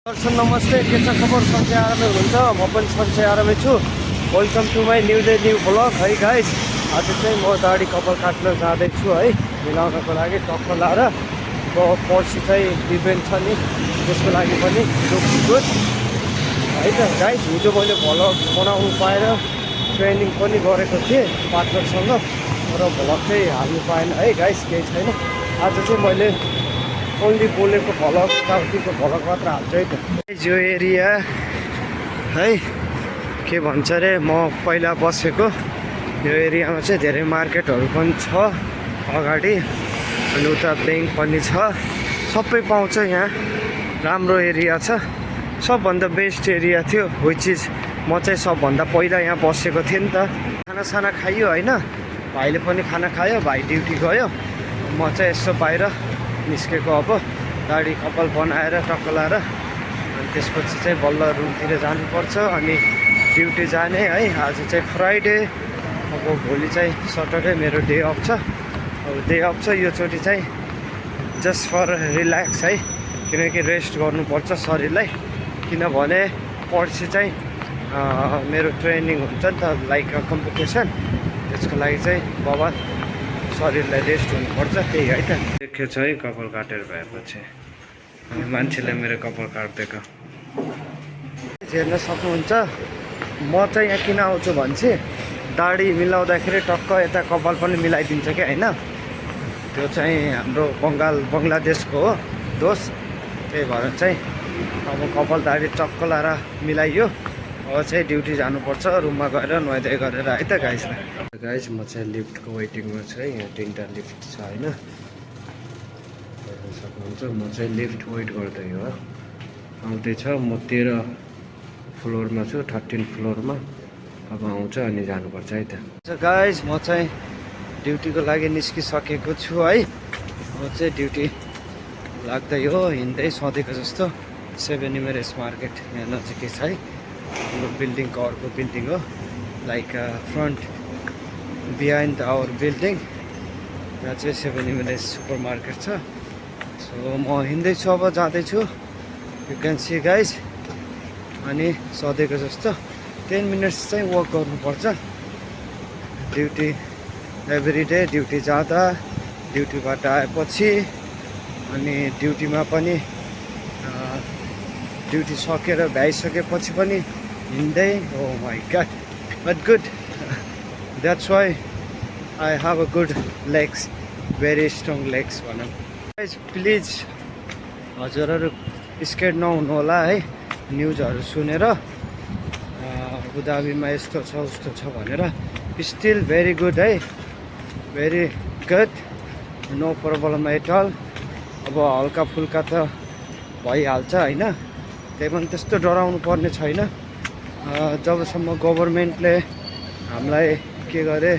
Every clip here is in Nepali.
दर्शन नमस्ते, के छ खबर? सन्चै आरामै हुनुहुन्छ? म पनि सन्चै आरामै छु। Welcome to my new day new blog है गाइज। आज चाहिँ म दाढी कपाल काट्न जाँदैछु है, मिलाउनको लागि टक्क लाएर। पर्सि चाहिँ इभेन्ट छ नि, त्यसको लागि पनि लुक्स गुड है त गाइज। हिजो मैले भ्लग बनाउनु पाएर ट्रेनिङ पनि गरेको थिएँ पार्टनरसँग, तर भ्लग चाहिँ हाल्नु पाएन है गाइज, केही छैन। आज चाहिँ मैले ओन्ली बोलेको भ्लग, टाउकीको भ्लग मात्र हाल्छु है त। यो एरिया है के भन्छ अरे, म पहिला बसेको यो एरियामा चाहिँ धेरै मार्केटहरू पनि छ अगाडि, अनि उता ब्याङ्क पनि छ, सबै पाउँछ यहाँ। राम्रो एरिया छ, सबभन्दा बेस्ट एरिया थियो। विच इज म चाहिँ सबभन्दा पहिला यहाँ बसेको थिएँ नि त। खानासाना खाइयो होइन, भाइले पनि खाना खायो, भाइ ड्युटी गयो, म चाहिँ यसो बाहिर निस्केको। अब दाढी कपाल बनाएर टक्क लाएर अनि त्यसपछि चाहिँ बल्ल रुमतिर जानुपर्छ अनि ड्युटी जाने है। आज चाहिँ फ्राइडे, अब भोलि चाहिँ सटरडे मेरो डे अफ छ। अब डे अफ छ, योचोटि चाहिँ जस्ट फर रिल्याक्स है, किनकि रेस्ट गर्नुपर्छ शरीरलाई। किनभने पर्सि चाहिँ मेरो ट्रेनिङ हुन्छ नि त, लाइक कम्पिटिसन, त्यसको लागि चाहिँ बबाल शरीरलाई रेस्ट हुनुपर्छ, त्यही है त। देखेको छ है कपाल काटेर भएपछि, अनि मान्छेले मेरो कपाल काटिदिएको हेर्न सक्नुहुन्छ। म चाहिँ यहाँ किन आउँछु भने दाढी मिलाउँदाखेरि टक्क यता कपाल पनि मिलाइदिन्छ कि होइन। त्यो चाहिँ हाम्रो बङ्गलादेशको हो दोष, त्यही भएर चाहिँ अब कपाल दाढी टक्क लाएर मिलाइयो। अब चाहिँ ड्युटी जानुपर्छ, रुममा गएर नुहाइधुवाइ गरेर है त गाइज। गाइज म चाहिँ लिफ्टको वेटिङमा छु है, यहाँ 3टा लिफ्ट छ होइन, हेर्न सक्नुहुन्छ। म चाहिँ लिफ्ट वेट गर्दै हो, आउँदैछ। म 13 फ्लोरमा छु, 13 फ्लोरमा। अब आउँछ अनि जानुपर्छ है त। गाइज म चाहिँ ड्युटीको लागि निस्किसकेको छु है। म चाहिँ ड्युटी लाग्दै हो, हिँड्दै सधैँको जस्तो 7 इमरेस मार्केट यहाँ नजिकै छ है। यो बिल्डिङको अर्को बिल्डिङ हो, like front behind our building, यहाँ चाहिँ 7 इमरेस सुपर मार्केट छ। सो म हिँड्दैछु, अब जाँदैछु, यु क्यान सी गाइज। अनि सधैँको जस्तो 10 मिनट्स चाहिँ वक गर्नुपर्छ ड्युटी एभ्री डे। ड्युटी जाँदा, ड्युटीबाट आएपछि, अनि ड्युटीमा पनि ड्युटी सकेर भ्याइसकेपछि पनि हिँड्दै। Oh my god, but good, that's why I have a good legs, very strong legs भनौँ। प्लिज हजुरहरू स्केड नहुनु होला है, न्युजहरू सुनेर अबुधाबीमा यस्तो छ उस्तो छ भनेर। स्टिल भेरी गुड है, very good, no problem at all. अब हल्का फुल्का त भइहाल्छ होइन, त्यही पनि त्यस्तो डराउनु पर्ने छैन। जबसम्म गभर्मेन्टले हामीलाई के गरे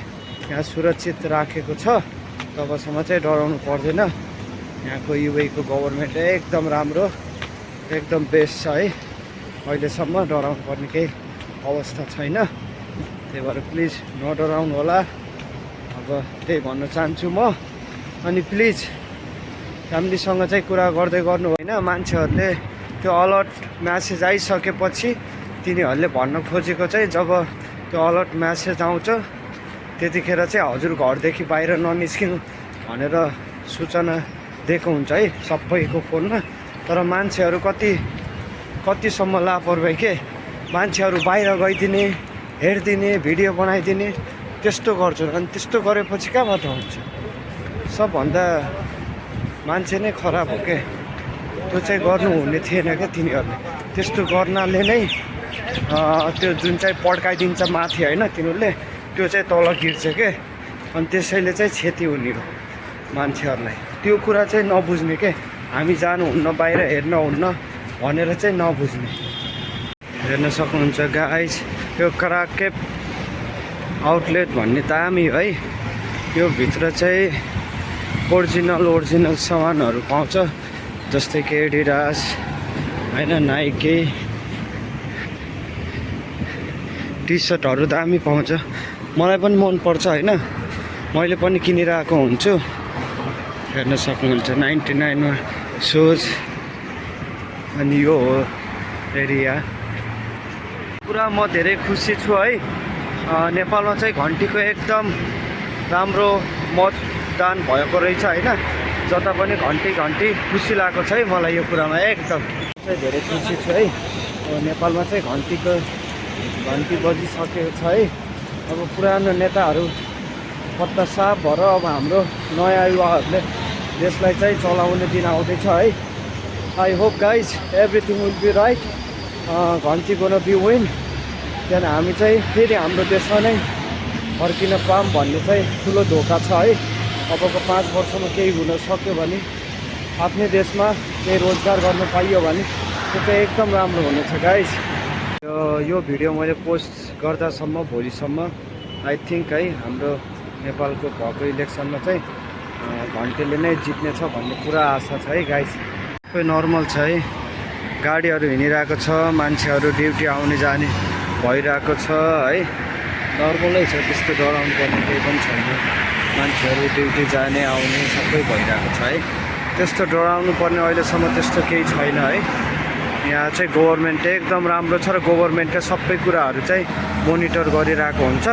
यहाँ सुरक्षित राखेको छ, तबसम्म चाहिँ डराउनु पर्दैन। यहाँको युएको गभर्मेन्ट एकदम राम्रो, एकदम बेस्ट छ है। अहिलेसम्म डराउनु पर्ने केही अवस्था छैन, त्यही भएर प्लिज नडराउनु होला। अब त्यही भन्न चाहन्छु म। अनि प्लिज फ्यामिलीसँग चाहिँ कुरा गर्दै गर्नु होइन। मान्छेहरूले त्यो अलर्ट म्यासेज आइसकेपछि तिनीहरूले भन्न खोजेको चाहिँ, जब त्यो अलर्ट म्यासेज आउँछ त्यतिखेर चाहिँ हजुर घरदेखि बाहिर ननिस्किनु भनेर सूचना दिएको हुन्छ है सबैको फोनमा। तर मान्छेहरू कतिसम्म लापरवाही के, मान्छेहरू बाहिर गइदिने, हेरिदिने, भिडियो बनाइदिने, त्यस्तो गर्छन्। अनि त्यस्तो गरेपछि कहाँबाट हुन्छ? सबभन्दा मान्छे नै खराब हो के, त्यो चाहिँ गर्नुहुने थिएन क्या तिनीहरूले। त्यस्तो गर्नाले नै त्यो जुन चाहिँ पड्काइदिन्छ माथि होइन, तिनीहरूले त्यो चाहिँ तल गिर्छ के, अनि त्यसैले चाहिँ क्षति हुने हो मान्छेहरूलाई। त्यो कुरा चाहिँ नबुझ्ने के, हामी जानुहुन्न, बाहिर हेर्नुहुन्न भनेर चाहिँ नबुझ्ने। हेर्न सक्नुहुन्छ गाइस, यो कराकेप आउटलेट भन्ने दामी है। यो भित्र चाहिँ ओरिजिनल सामानहरू पाउँछ, जस्तै कि एडिडास होइन, नाइकी, टी सर्टहरू दामी पाउँछ। मलाई पनि मनपर्छ होइन, मैले पनि किनिरहेको हुन्छु। हेर्न सक्नुहुन्छ 99 मा सुज अनि यो हो एरिया। पुरा म धेरै खुसी छु है। नेपालमा चाहिँ घन्टीको एकदम राम्रो मतदान भएको रहेछ होइन। जता पनि घन्टी खुसी लागेको छ है मलाई यो कुरामा एकदम चाहिँ धेरै खुसी छु है। नेपालमा चाहिँ घन्टी बजिसकेको छ है। अब पुरानो नेताहरू पत्ता साफ भएर अब हाम्रो नयाँ युवाहरूले देशलाई चाहिँ चलाउने दिन आउँदैछ है। I hope guys everything will be right. घन्टी गोन बी विन। त्यहाँदेखि हामी चाहिँ फेरि हाम्रो देशमा नै फर्किन पाऊँ भन्ने चाहिँ ठुलो धोका छ है। अबको 5 वर्षमा केही हुन सक्यो भने आफ्नै देशमा केही रोजगार गर्न पाइयो भने त्यो चाहिँ एकदम राम्रो हुनेछ गाइज। यो भिडियो मैले पोस्ट गर्दासम्म भोलिसम्म आई थिङ्क है हाम्रो नेपालको भएको इलेक्सनमा चाहिँ घन्टीले नै जित्नेछ भन्ने पुरा आशा छ है गाइज। सबै नर्मल छ है। गाडीहरू हिँडिरहेको छ, मान्छेहरू ड्युटी आउने जाने भइरहेको छ है। नर्मलै छ, त्यस्तो डराउनु पर्ने केही पनि छैन। मान्छेहरू ड्युटी जाने आउने सबै भइरहेको छ है। त्यस्तो डराउनु पर्ने अहिलेसम्म त्यस्तो केही छैन है। यहाँ चाहिँ गभर्मेन्ट एकदम राम्रो छ र गभर्मेन्टले सबै कुराहरू चाहिँ मोनिटर गरिरहेको हुन्छ।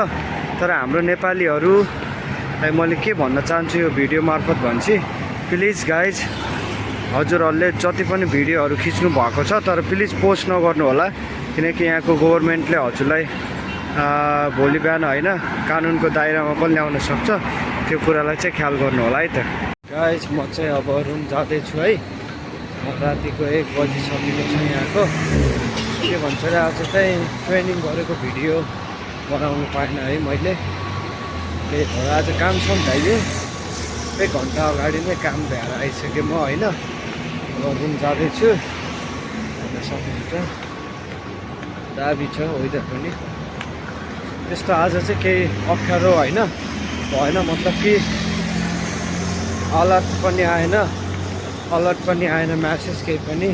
तर हाम्रो नेपालीहरूलाई मैले के भन्न चाहन्छु यो भिडियो मार्फत भन्छु, प्लिज गाइज हजुरहरूले जति पनि भिडियोहरू खिच्नु भएको छ तर प्लिज पोस्ट नगर्नु होला। किनकि यहाँको गभर्मेन्टले हजुरलाई भोलि बिहान होइन कानुनको दायरामा पनि ल्याउन सक्छ। त्यो कुरालाई चाहिँ ख्याल गर्नु होला है त गाइज। म चाहिँ अब रुम जाँदैछु है। रातिको 1 बजिसकेको छ यहाँको। के भन्छ र आज चाहिँ ट्रेनिङ गरेको भिडियो बनाउनु पाएन है मैले। त्यही भएर आज काम सम्झाइयो। 1 घन्टा अगाडि नै काम भ्याएर आइसकेँ म होइन। अब रुम जाँदैछु। हेर्न सक्नुहुन्छ दाबी छ वेदर पनि। त्यस्तो आज चाहिँ केही अप्ठ्यारो होइन भएन, मतलब कि अलर्ट पनि आएन म्यासेज केही पनि।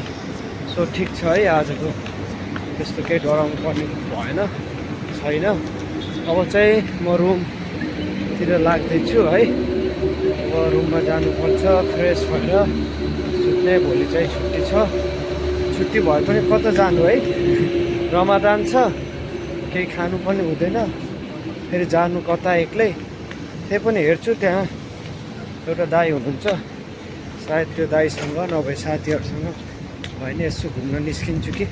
सो ठिक छ है आजको। त्यस्तो केही डराउनु पर्ने भएन छैन। अब चाहिँ म रुमतिर लाग्दैछु है। अब रुममा जानुपर्छ फ्रेस भएर सुत्ने। भोलि चाहिँ छुट्टी छ। छुट्टी भए पनि कता जानु है, रमादान छ, केही खानु पनि हुँदैन। फेरि जानु कता एक्लै, त्यही पनि हेर्छु। त्यहाँ एउटा दाई हुनुहुन्छ, सायद त्यो दाईसँग नभए साथीहरूसँग भयो भने यसो घुम्न निस्किन्छु कि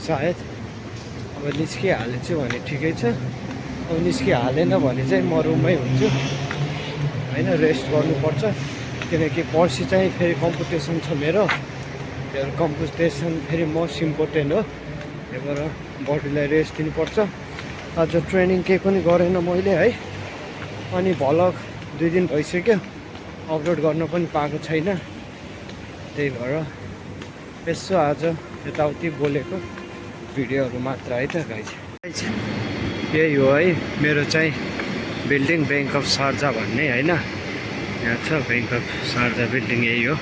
सायद। अब निस्किहालेछु भने ठिकै छ। अब निस्किहालेन भने चाहिँ म रुममै हुन्छु होइन। रेस्ट गर्नुपर्छ किनकि पर्सि चाहिँ फेरि कम्पिटिसन छ मेरो। त्यो कम्पिटिसन फेरि मोस्ट इम्पोर्टेन्ट हो। त्यही भएर बडीलाई रेस्ट दिनुपर्छ। आज ट्रेनिङ केही पनि गरेन मैले है। अनि भ्लग 2 दिन भइसक्यो अपलोड गर्न पनि पाएको छैन। त्यही भएर यसो आज यताउति बोलेको भिडियोहरू मात्र है त गाइज। यही हो है मेरो चाहिँ बिल्डिङ, ब्याङ्क अफ शारजा भन्ने होइन। यहाँ छ ब्याङ्क अफ शारजा बिल्डिङ, यही हो।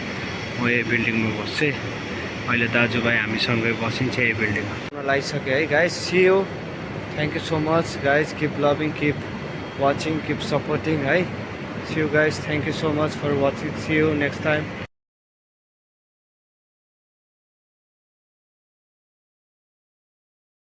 म यही बिल्डिङमा बस्छु। अहिले दाजुभाइ हामीसँगै बसिन्छ यही बिल्डिङमा। लगाइसक्यो है guys. See you, thank you so much guys. Keep loving, keep watching, keep supporting है। See you guys, thank you so much for watching. See you next time.